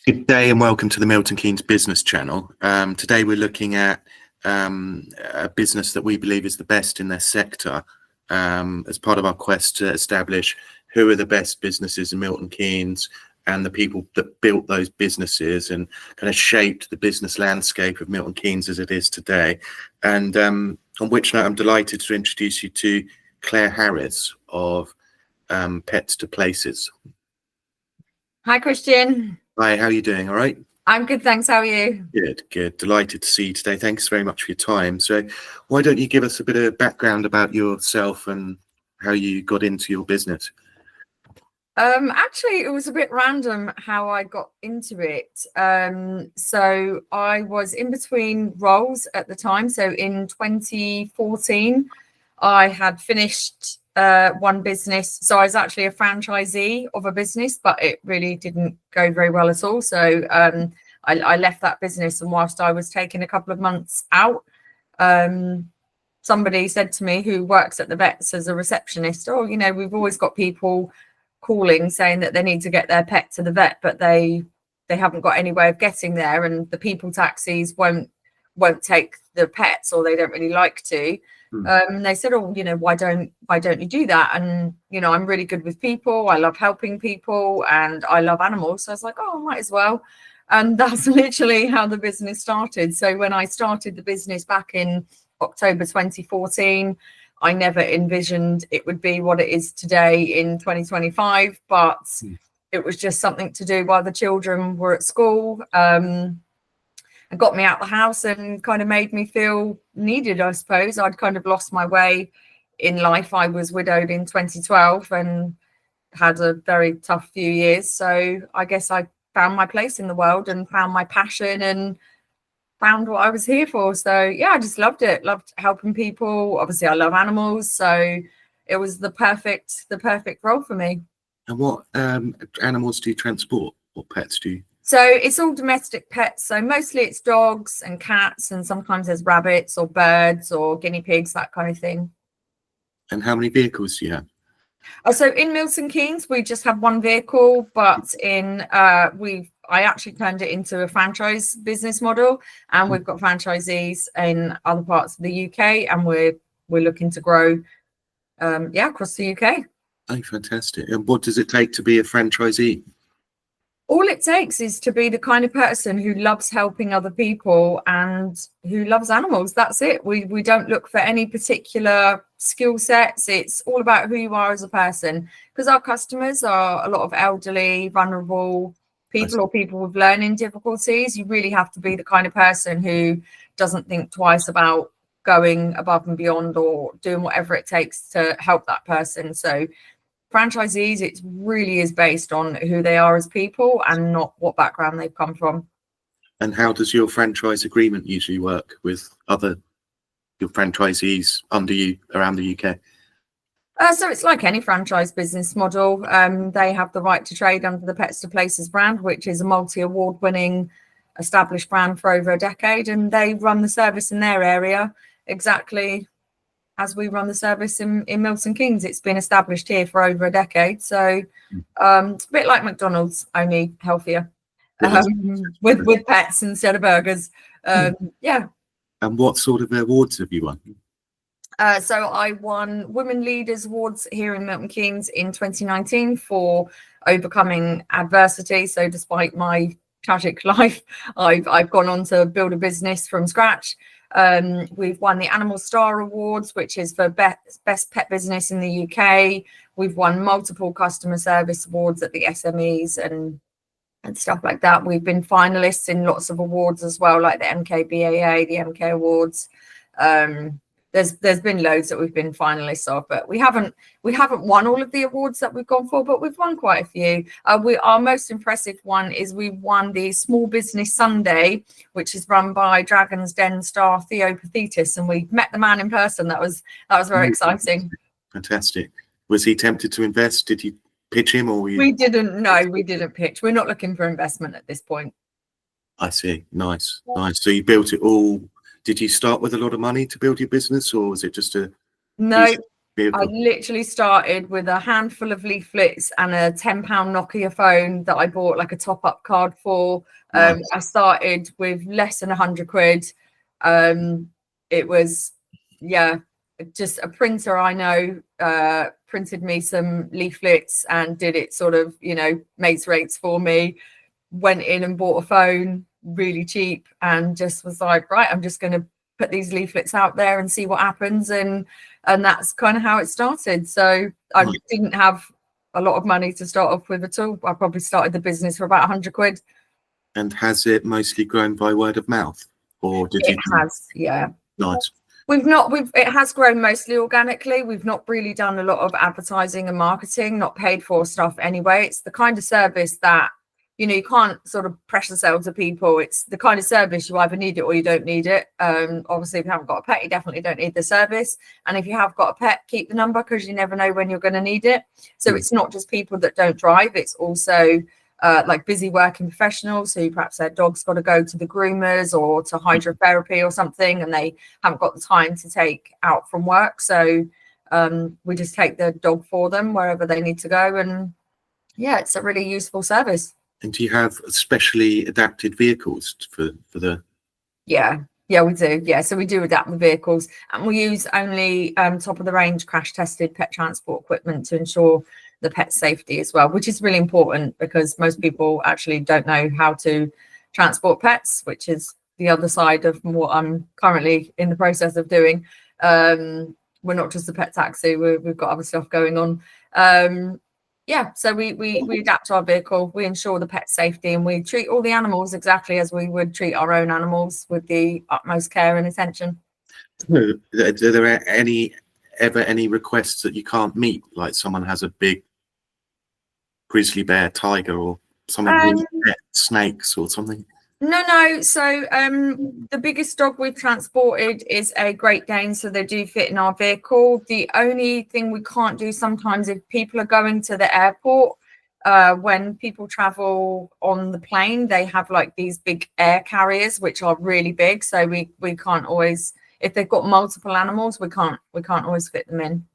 Good day and welcome to the Milton Keynes business channel. Today we're looking at a business that we believe is the best in their sector as part of our quest to establish who are the best businesses in Milton Keynes and the people that built those businesses and kind of shaped the business landscape of Milton Keynes as it is today. And on which note, I'm delighted to introduce you to Claire Harris of Pets2Places. Hi, Christian. Hi, how are you doing? All right? I'm good, thanks. How are you? Good. Delighted to see you today. Thanks very much for your time. So why don't you give us a bit of background about yourself and how you got into your business? Actually, it was a bit random how I got into it. So I was in between roles at the time. So in 2014, I had finished one business. So I was actually a franchisee of a business, but it really didn't go very well at all. So I left that business, and whilst I was taking a couple of months out, somebody said to me who works at the vets as a receptionist, "Oh, you know, we've always got people calling saying that they need to get their pet to the vet, but they haven't got any way of getting there, and the people taxis won't take the pets, or they don't really like to." They said, "Oh, you know, why don't you do that?" And you know, I'm really good with people. I love helping people, and I love animals. So I was like, "Oh, I might as well." And that's literally how the business started. So when I started the business back in October 2014, I never envisioned it would be what it is today in 2025, but it was just something to do while the children were at school. And got me out the house and kind of made me feel needed, I suppose. I'd kind of lost my way in life. I was widowed in 2012 and had a very tough few years. So I guess I found my place in the world and found my passion and found what I was here for. So yeah, I just loved it. Loved helping people. Obviously, I love animals. So it was the perfect role for me. And what animals do you transport? What pets do you? So it's all domestic pets. So mostly it's dogs and cats, and sometimes there's rabbits or birds or guinea pigs, that kind of thing. And how many vehicles do you have? So in Milton Keynes, we just have one vehicle, but I actually turned it into a franchise business model, and we've got franchisees in other parts of the UK, and we're looking to grow, across the UK. Oh, fantastic! And what does it take to be a franchisee? All it takes is to be the kind of person who loves helping other people and who loves animals. That's it. We don't look for any particular skill sets. It's all about who you are as a person, because our customers are a lot of elderly, vulnerable people or people with learning difficulties. You really have to be the kind of person who doesn't think twice about going above and beyond or doing whatever it takes to help that person. So franchisees, it really is based on who they are as people and not what background they've come from. And how does your franchise agreement usually work with your franchisees under you around the UK? So it's like any franchise business model. They have the right to trade under the Pets2Places brand, which is a multi-award winning established brand for over a decade, and they run the service in their area exactly as we run the service in Milton Keynes. It's been established here for over a decade. So it's a bit like McDonald's, only healthier, with pets instead of burgers. Yeah. And what sort of awards have you won? So I won Women Leaders Awards here in Milton Keynes in 2019 for overcoming adversity. So despite my tragic life, I've gone on to build a business from scratch. We've won the Animal Star Awards, which is for best pet business in the UK. We've won multiple customer service awards at the SMEs and stuff like that. We've been finalists in lots of awards as well, like the MKBAA, the MK Awards. There's been loads that we've been finalists of, but we haven't won all of the awards that we've gone for, but we've won quite a few. Our most impressive one is we won the Small Business Sunday, which is run by Dragon's Den star Theo Pathetis, and we met the man in person. That was very exciting. Fantastic. Was he tempted to invest? Did you pitch him, or we didn't? No, we didn't pitch. We're not looking for investment at this point. I see. Nice. So you built it all. Did you start with a lot of money to build your business, or was it just No, I literally started with a handful of leaflets and a £10 Nokia phone that I bought like a top-up card for. Nice. I started with less than £100. It was, just a printer I know printed me some leaflets and did it sort of, mates rates for me. Went in and bought a phone really cheap and just was like, right, I'm just going to put these leaflets out there and see what happens. And that's kind of how it started. So I didn't have a lot of money to start off with at all. I probably started the business for about £100. And has it mostly grown by word of mouth, or did it has, yeah. Nice. It has grown mostly organically. We've not really done a lot of advertising and marketing, not paid for stuff anyway. It's the kind of service that, you can't sort of pressure sell to people. It's the kind of service you either need it or you don't need it. Obviously, if you haven't got a pet, you definitely don't need the service. And if you have got a pet, keep the number because you never know when you're going to need it. So it's not just people that don't drive. It's also like busy working professionals who perhaps their dog's got to go to the groomers or to hydrotherapy or something, and they haven't got the time to take out from work. So we just take the dog for them wherever they need to go. And yeah, it's a really useful service. And do you have specially adapted vehicles for the? Yeah, we do. Yeah, so we do adapt the vehicles, and we use only top of the range crash tested pet transport equipment to ensure the pet safety as well, which is really important because most people actually don't know how to transport pets, which is the other side of what I'm currently in the process of doing. We're not just a pet taxi, we've got other stuff going on. So we adapt our vehicle, we ensure the pet safety, and we treat all the animals exactly as we would treat our own animals, with the utmost care and attention. Are there any requests that you can't meet, like someone has a big grizzly bear, tiger, or someone who pet snakes or something? No. So the biggest dog we've transported is a Great Dane, so they do fit in our vehicle. The only thing we can't do sometimes, if people are going to the airport, when people travel on the plane, they have like these big air carriers which are really big. So we can't always, if they've got multiple animals, we can't always fit them in.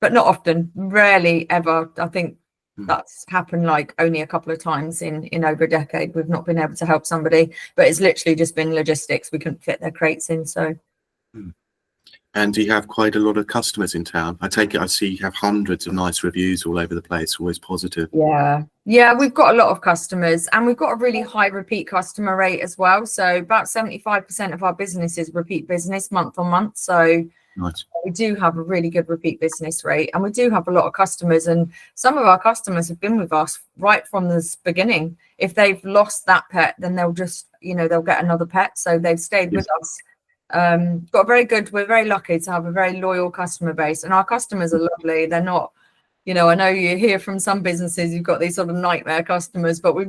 But not often, rarely ever. I think that's happened like only a couple of times in over a decade. We've not been able to help somebody, but it's literally just been logistics. We couldn't fit their crates in. So. And do you have quite a lot of customers in town? I take it, I see you have hundreds of nice reviews all over the place, always positive. Yeah, we've got a lot of customers, and we've got a really high repeat customer rate as well. So about 75% of our business is repeat business month on month. So nice. We do have a really good repeat business rate, and we do have a lot of customers, and some of our customers have been with us right from the beginning. If they've lost that pet, then they'll just, they'll get another pet. So they've stayed with us. We're very lucky to have a very loyal customer base, and our customers are lovely. They're not, I know you hear from some businesses you've got these sort of nightmare customers, but we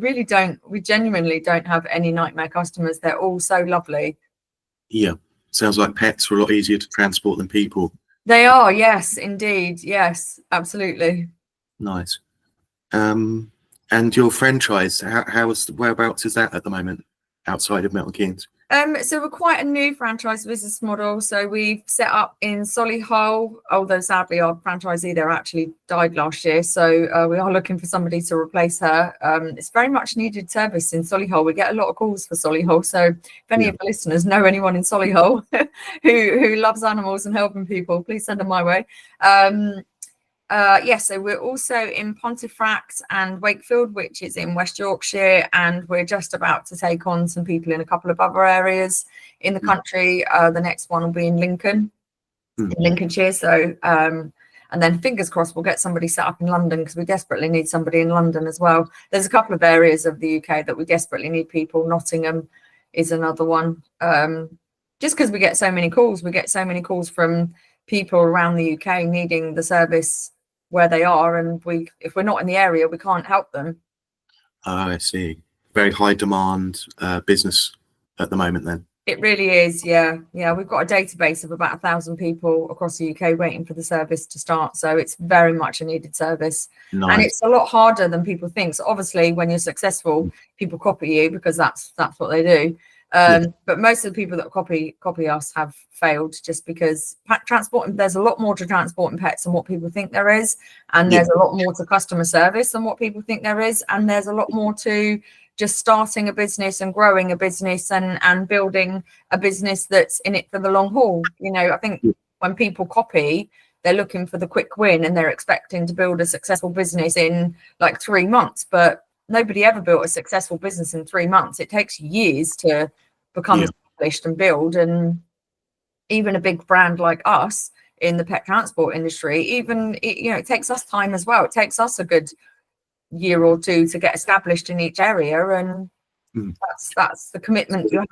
genuinely don't have any nightmare customers. They're all so lovely. Yeah, sounds like pets are a lot easier to transport than people. They are, yes, indeed. Yes, absolutely. Nice. And your franchise, whereabouts is that at the moment outside of Milton Keynes? So we're quite a new franchise business model. So we've set up in Solihull, although sadly our franchisee there actually died last year. So we are looking for somebody to replace her. It's very much needed service in Solihull. We get a lot of calls for Solihull. So if any of the listeners know anyone in Solihull who loves animals and helping people, please send them my way. So we're also in Pontefract and Wakefield, which is in West Yorkshire, and we're just about to take on some people in a couple of other areas in the country. The next one will be in Lincoln, in Lincolnshire. So and then fingers crossed we'll get somebody set up in London, because we desperately need somebody in London as well. There's a couple of areas of the UK that we desperately need people. Nottingham is another one, just because we get so many calls. We get so many calls from people around the UK needing the service where they are, and if we're not in the area, we can't help them. I see. Very high demand business at the moment then. It really is. Yeah, we've got a database of about 1,000 people across the UK waiting for the service to start, so it's very much a needed service. Nice. And it's a lot harder than people think. So obviously when you're successful, people copy you because that's what they do. But most of the people that copy us have failed, just because there's a lot more to transporting pets than what people think there is, and there's a lot more to customer service than what people think there is, and there's a lot more to just starting a business and growing a business and building a business that's in it for the long haul. I think when people copy, they're looking for the quick win and they're expecting to build a successful business in like 3 months, but nobody ever built a successful business in 3 months. It takes years to become established and build. And even a big brand like us in the pet transport industry, it takes us time as well. It takes us a good year or two to get established in each area, and that's the commitment you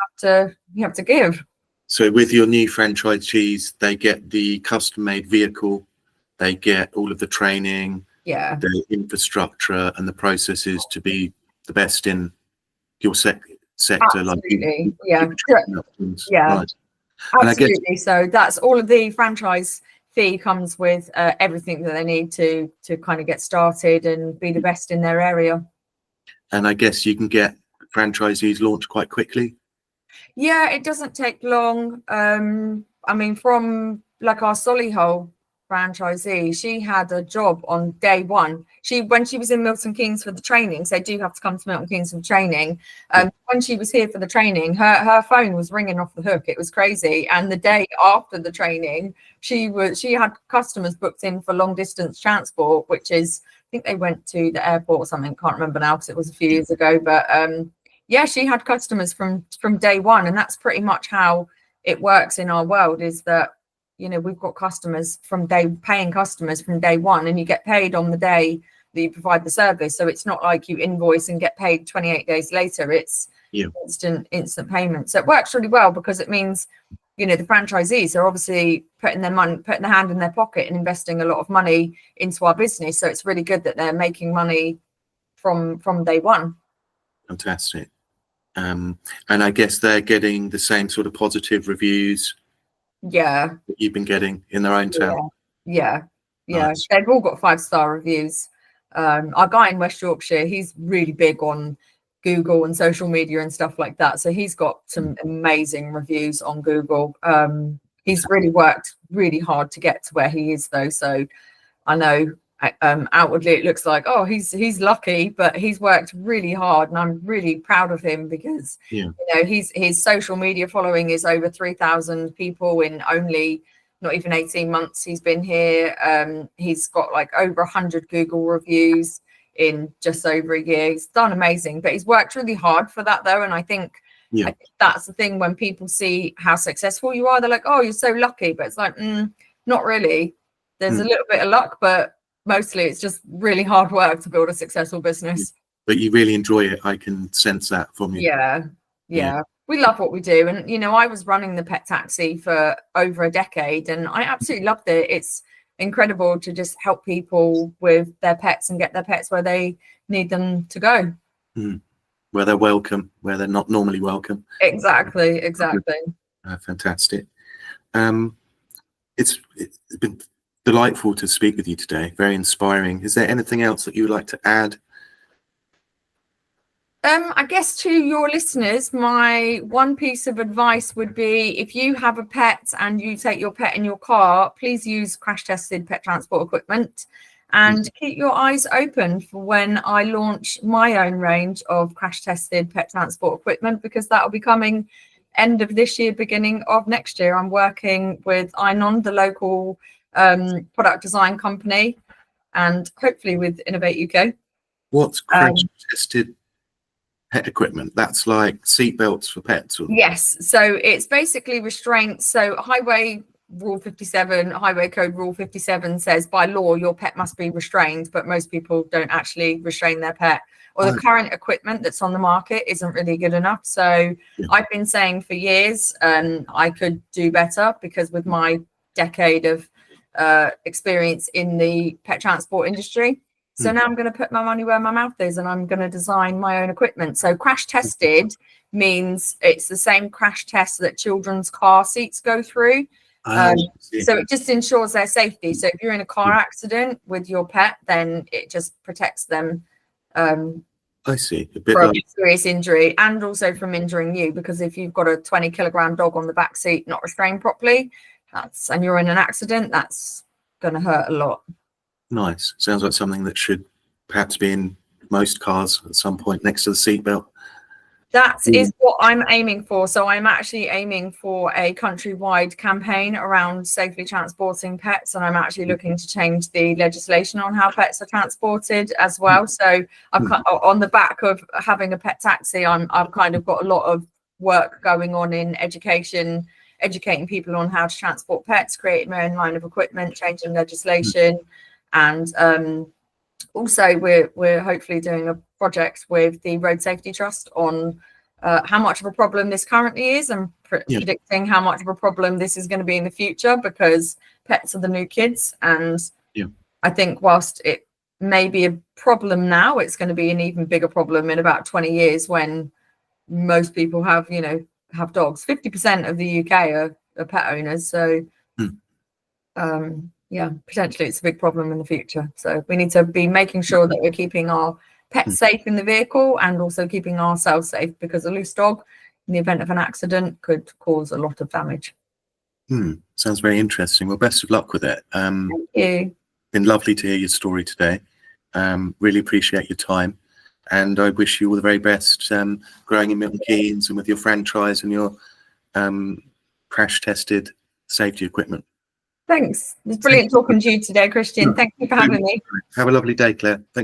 have to give. So with your new franchisees, they get the custom-made vehicle, they get all of the training, the infrastructure and the processes to be the best in your sector. Absolutely. Right. Absolutely. So that's all of the franchise fee comes with everything that they need to kind of get started and be the best in their area. And I guess you can get franchisees launched quite quickly. Yeah, it doesn't take long. From like our Solihull franchisee, she had a job on day one. When she was in Milton Keynes for the training, so they do have to come to Milton Keynes for the training. When she was here for the training, her phone was ringing off the hook. It was crazy. And the day after the training, she had customers booked in for long distance transport, which is, I think they went to the airport or something. Can't remember now because it was a few years ago. But she had customers from day one, and that's pretty much how it works in our world. Is that we've got paying customers from day one, and you get paid on the day that you provide the service. So it's not like you invoice and get paid 28 days later. It's instant payment. So it works really well because it means, the franchisees are obviously putting their hand in their pocket and investing a lot of money into our business. So it's really good that they're making money from day one. Fantastic. And I guess they're getting the same sort of positive reviews that you've been getting in their own town. Nice. They've all got 5-star reviews. Our guy in West Yorkshire, he's really big on Google and social media and stuff like that, so he's got some amazing reviews on Google. He's really worked really hard to get to where he is though, so I know outwardly it looks like he's lucky, but he's worked really hard, and I'm really proud of him because his social media following is over 3,000 people in only not even 18 months he's been here. He's got like over 100 Google reviews in just over a year. He's done amazing, but he's worked really hard for that though, and I think that's the thing. When people see how successful you are, they're like, oh, you're so lucky, but it's like not really. There's a little bit of luck, but mostly it's just really hard work to build a successful business. But you really enjoy it. I can sense that from you. Yeah. We love what we do. And, I was running the pet taxi for over a decade and I absolutely loved it. It's incredible to just help people with their pets and get their pets where they need them to go. Where they're welcome, where they're not normally welcome. Exactly. Fantastic. It's been delightful to speak with you today. Very inspiring. Is there anything else that you would like to add? I guess to your listeners, my one piece of advice would be, if you have a pet and you take your pet in your car, please use crash tested pet transport equipment and keep your eyes open for when I launch my own range of crash tested pet transport equipment, because that will be coming end of this year, beginning of next year. I'm working with Inon, the local product design company, and hopefully with Innovate UK. What's crash tested pet equipment? That's like seatbelts for pets? Or? Yes, so it's basically restraints. So Highway Rule 57, Highway Code Rule 57 says by law your pet must be restrained, but most people don't actually restrain their pet, or the current equipment that's on the market isn't really good enough. So I've been saying for years I could do better, because with my decade of experience in the pet transport industry, so now I'm going to put my money where my mouth is, and I'm going to design my own equipment. So crash tested means it's the same crash test that children's car seats go through. So it just ensures their safety. So if you're in a car accident with your pet, then it just protects them I see. A bit for a like, serious injury, and also from injuring you, because if you've got a 20-kilogram dog on the back seat not restrained properly, and you're in an accident, that's going to hurt a lot. nice. Sounds like something that should perhaps be in most cars at some point next to the seatbelt. That is what I'm aiming for. So I'm actually aiming for a countrywide campaign around safely transporting pets, and I'm actually looking to change the legislation on how pets are transported as well. So I've on the back of having a pet taxi, I've kind of got a lot of work going on in educating people on how to transport pets, creating my own line of equipment, changing legislation, and also we're hopefully doing a project with the Road Safety Trust on how much of a problem this currently is, and predicting how much of a problem this is going to be in the future, because pets are the new kids. And I think whilst it may be a problem now, it's going to be an even bigger problem in about 20 years when most people have dogs. 50% of the UK are pet owners, so potentially it's a big problem in the future. So we need to be making sure that we're keeping our pets safe in the vehicle and also keeping ourselves safe, because a loose dog in the event of an accident could cause a lot of damage. Sounds very interesting. Well, best of luck with it. Thank you. Been lovely to hear your story today. Really appreciate your time, and I wish you all the very best growing in Milton Keynes and with your franchise and your crash tested safety equipment. Thanks. It's brilliant talking to you today, Christian. Thank you for having me. Have a lovely day, Claire. Thanks.